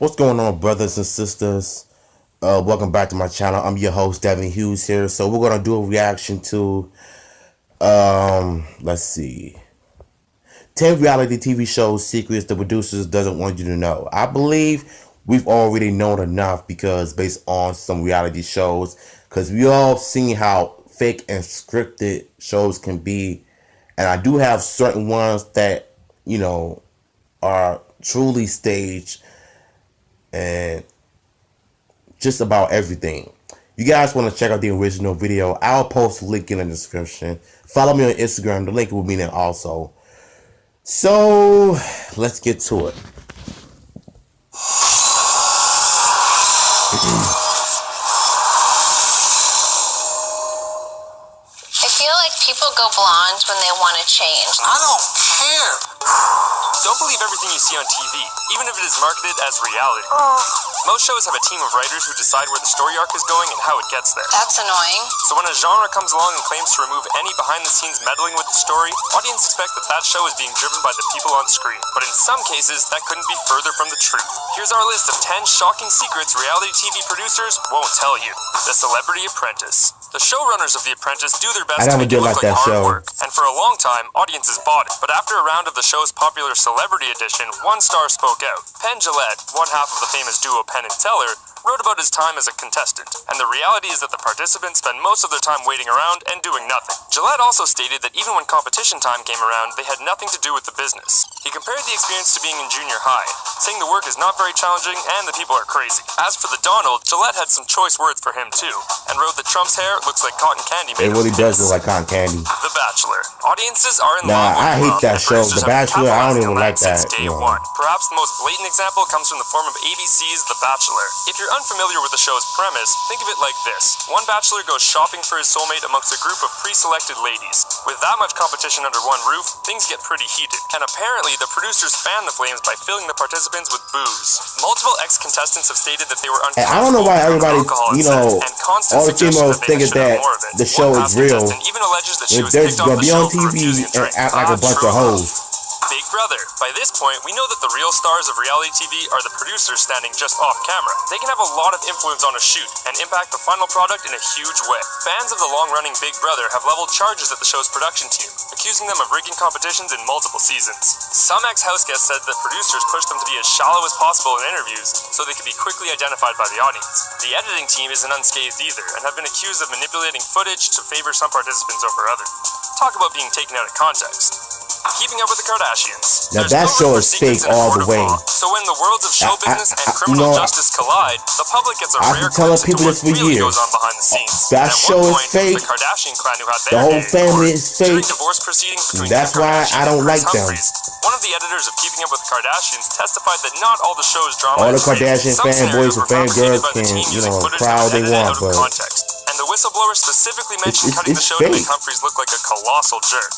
What's going on, brothers and sisters? Welcome back to my channel. I'm your host, Devin Hughes here. So we're gonna do a reaction to let's see, 10 reality TV shows secrets the producers doesn't want you to know. I believe we've already known enough because based on some reality shows, because we all seen how fake and scripted shows can be, and I do have certain ones that are truly staged and just about everything. You guys want to check out the original video, I'll post a link in the description. Follow me on Instagram, the link will be there also. So let's get to it. I feel like people go blonde when they want to change. I don't care. Don't believe everything you see on TV, even if it is marketed as reality. Most shows have a team of writers who decide where the story arc is going and how it gets there. That's annoying. So when a genre comes along and claims to remove any behind-the-scenes meddling with the story, audiences expect that that show is being driven by the people on screen. But in some cases, that couldn't be further from the truth. Here's our list of 10 shocking secrets reality TV producers won't tell you. The Celebrity Apprentice. The showrunners of The Apprentice do their best to make it look like hard work, and for a long time, audiences bought it. But after a round of the show's popular Celebrity Edition, one star spoke out. Penn Jillette, one half of the famous duo Penn and Teller, wrote about his time as a contestant, and the reality is that the participants spend most of their time waiting around and doing nothing. Jillette also stated that even when competition time came around, they had nothing to do with the business. He compared the experience to being in junior high, saying the work is not very challenging and the people are crazy. As for the Donald, Jillette had some choice words for him too, and wrote that Trump's hair looks like cotton candy made It really does look like cotton candy. The Bachelor. Audiences are in love with I hate that show. The Bachelor, I don't even like that. Day one. Perhaps the most blatant example comes from the form of ABC's The Bachelor. If you're unfamiliar with the show's premise, think of it like this. One bachelor goes shopping for his soulmate amongst a group of pre-selected ladies. With that much competition under one roof, things get pretty heated. And apparently, the producers fan the flames by filling the participants with booze. Multiple ex-contestants have stated that they were uncomfortable. And I don't know why everybody, all the females thinking that the show is real. Even alleges that she was they're kicked off gonna the be on show for TV refusing a and drink. act like a bunch of hoes. Big Brother. By this point, we know that the real stars of reality TV are the producers standing just off camera. They can have a lot of influence on a shoot and impact the final product in a huge way. Fans of the long-running Big Brother have leveled charges at the show's production team, accusing them of rigging competitions in multiple seasons. Some ex-house guests said that producers pushed them to be as shallow as possible in interviews so they could be quickly identified by the audience. The editing team isn't unscathed either and have been accused of manipulating footage to favor some participants over others. Talk about being taken out of context. Keeping Up with the Kardashians. Now that show is fake all the way. So when the worlds of show business and criminal justice collide, the public gets a rare glimpse into what really goes on behind the scenes. That show is fake. The Kardashian clan who had the whole family is fake. Divorce proceedings between that's why I don't like them. One of the editors of Keeping Up with the Kardashians testified that not all the show's drama. All the Kardashian fanboys and fangirls can, cry all they want, but and the whistleblower specifically mentioned cutting the show to make Humphries look like a colossal jerk.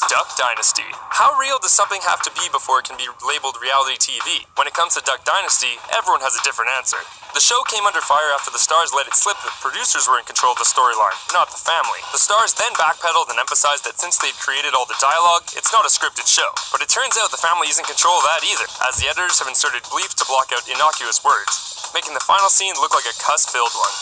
Duck Dynasty. How real does something have to be before it can be labeled reality TV? When it comes to Duck Dynasty, everyone has a different answer. The show came under fire after the stars let it slip that producers were in control of the storyline, not the family. The stars then backpedaled and emphasized that since they'd created all the dialogue, it's not a scripted show. But it turns out the family isn't in control of that either, as the editors have inserted bleeps to block out innocuous words, making the final scene look like a cuss-filled one.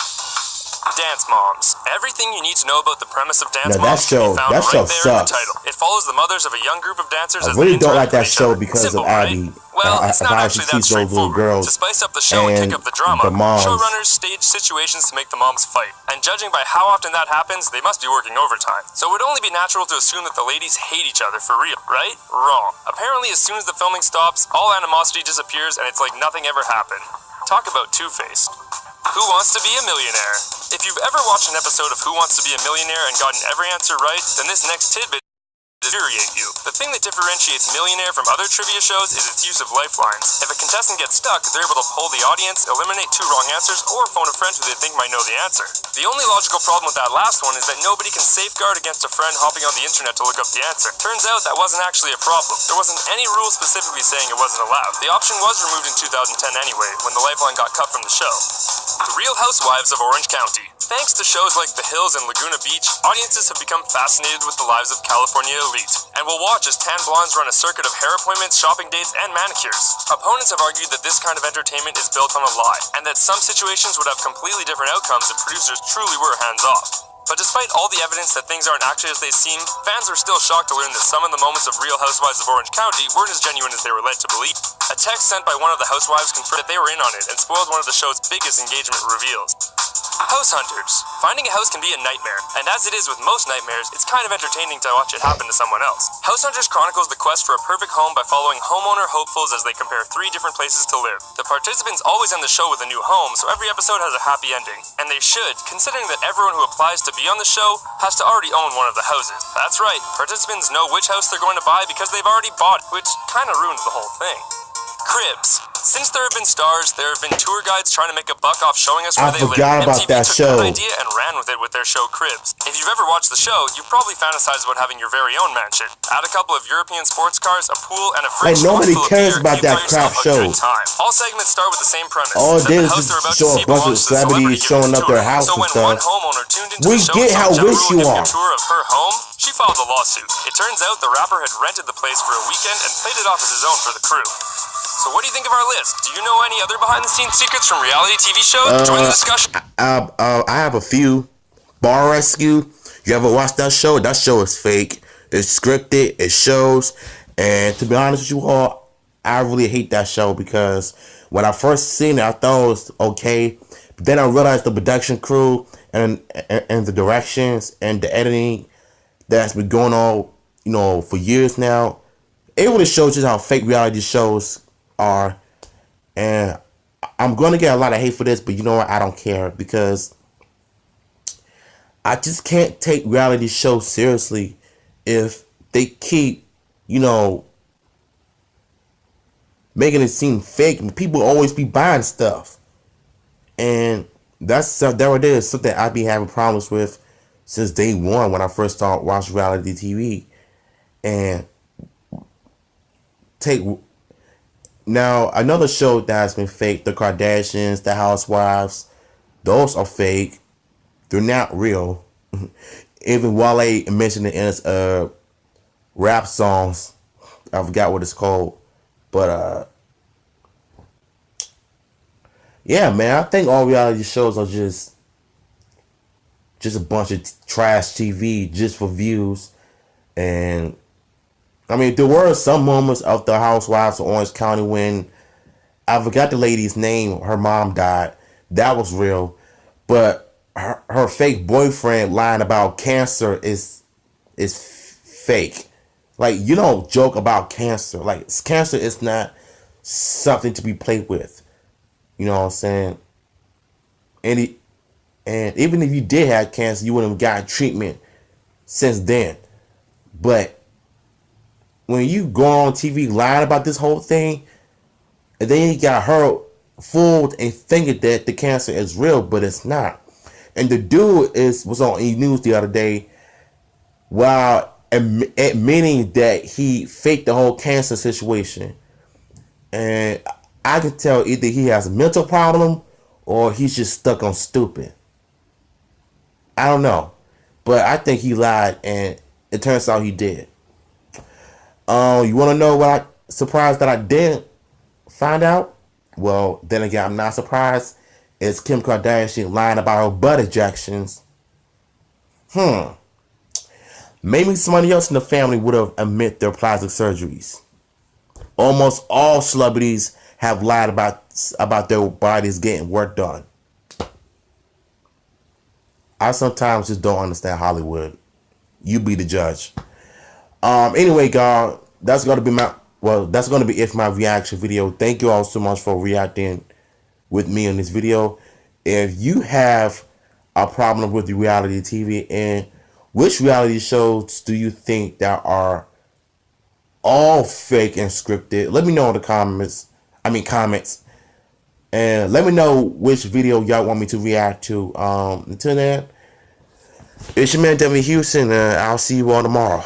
Dance Moms. Everything you need to know about the premise of Dance Moms can be found right there in the title. It follows the mothers of a young group of dancers. I really don't like that show because of Abby. Well, it's not actually that straightforward. To spice up the show and kick up the drama, showrunners stage situations to make the moms fight. And judging by how often that happens, they must be working overtime. So it would only be natural to assume that the ladies hate each other for real, right? Wrong. Apparently, as soon as the filming stops, all animosity disappears and it's like nothing ever happened. Talk about two-faced. Who Wants to Be a Millionaire? If you've ever watched an episode of Who Wants to Be a Millionaire and gotten every answer right, then this next tidbit will infuriate you. The thing that differentiates Millionaire from other trivia shows is its use of lifelines. If a contestant gets stuck, they're able to poll the audience, eliminate 2 wrong answers, or phone a friend who they think might know the answer. The only logical problem with that last one is that nobody can safeguard against a friend hopping on the internet to look up the answer. Turns out that wasn't actually a problem. There wasn't any rule specifically saying it wasn't allowed. The option was removed in 2010 anyway, when the lifeline got cut from the show. The Real Housewives of Orange County. Thanks to shows like The Hills and Laguna Beach, audiences have become fascinated with the lives of California elite, and will watch as tan blondes run a circuit of hair appointments, shopping dates, and manicures. Opponents have argued that this kind of entertainment is built on a lie, and that some situations would have completely different outcomes if producers truly were hands-off. But despite all the evidence that things aren't actually as they seem, fans are still shocked to learn that some of the moments of Real Housewives of Orange County weren't as genuine as they were led to believe. A text sent by one of the housewives confirmed that they were in on it and spoiled one of the show's biggest engagement reveals. House hunters. Finding a house can be a nightmare, and as it is with most nightmares, it's kind of entertaining to watch it happen to someone else. House Hunters chronicles the quest for a perfect home by following homeowner hopefuls as they compare 3 different places to live. The participants always end the show with a new home, so every episode has a happy ending. And they should, considering that everyone who applies to be on the show has to already own one of the houses. That's right, participants know which house they're going to buy because they've already bought it, which kind of ruins the whole thing. Cribs. Since there have been stars, there have been tour guides trying to make a buck off showing us where they live. I forgot about that show. Took that idea and ran with it with their show Cribs. If you've ever watched the show, you've probably fantasized about having your very own mansion. Add a couple of European sports cars, a pool, and a fridge. Like, nobody cares about that crap show. All segments start with the same premise. All it did is just show a bunch of celebrities showing up their house and stuff. So when one homeowner tuned into we the show get how rich you are. Tour of her home, she filed a lawsuit. It turns out the rapper had rented the place for a weekend and played it off as his own for the crew. So what do you think of our list? Do you know any other behind-the-scenes secrets from reality TV shows? Join the discussion. I have a few. Bar Rescue. You ever watched that show? That show is fake. It's scripted. It shows. And to be honest with you all, I really hate that show because when I first seen it, I thought it was okay. But then I realized the production crew and the directions and the editing that's been going on, for years now. It really shows just how fake reality shows are, and I'm gonna get a lot of hate for this, but you know what? I don't care because I just can't take reality shows seriously if they keep, making it seem fake. People always be buying stuff, and there it is, something I be having problems with since day one when I first started watching reality TV, and Now, another show that has been fake, The Kardashians, The Housewives, those are fake. They're not real. Even Wale mentioned it in his rap songs. I forgot what it's called. But, yeah, man, I think all reality shows are just a bunch of trash TV just for views. And I mean, there were some moments of the Housewives of Orange County when I forgot the lady's name. Her mom died. That was real. But her fake boyfriend lying about cancer is fake. Like, you don't joke about cancer. Like, cancer is not something to be played with. You know what I'm saying? And even if you did have cancer, you wouldn't have gotten treatment since then. But when you go on TV lying about this whole thing, and then you got her fooled and thinking that the cancer is real, but it's not. And the dude was on E! News the other day while admitting that he faked the whole cancer situation. And I can tell either he has a mental problem or he's just stuck on stupid. I don't know. But I think he lied, and it turns out he did. You want to know what I surprised that I didn't find out? Well, then again, I'm not surprised. It's Kim Kardashian lying about her butt ejections. Maybe somebody else in the family would have admitted their plastic surgeries. Almost all celebrities have lied about their bodies getting work done. I sometimes just don't understand Hollywood. You be the judge. Anyway, God, that's gonna be it for my reaction video. Thank you all so much for reacting with me in this video. If you have a problem with the reality TV, and which reality shows do you think that are all fake and scripted, let me know in the comments. And let me know which video y'all want me to react to. Until then, it's your man, Devin Houston, and I'll see you all tomorrow.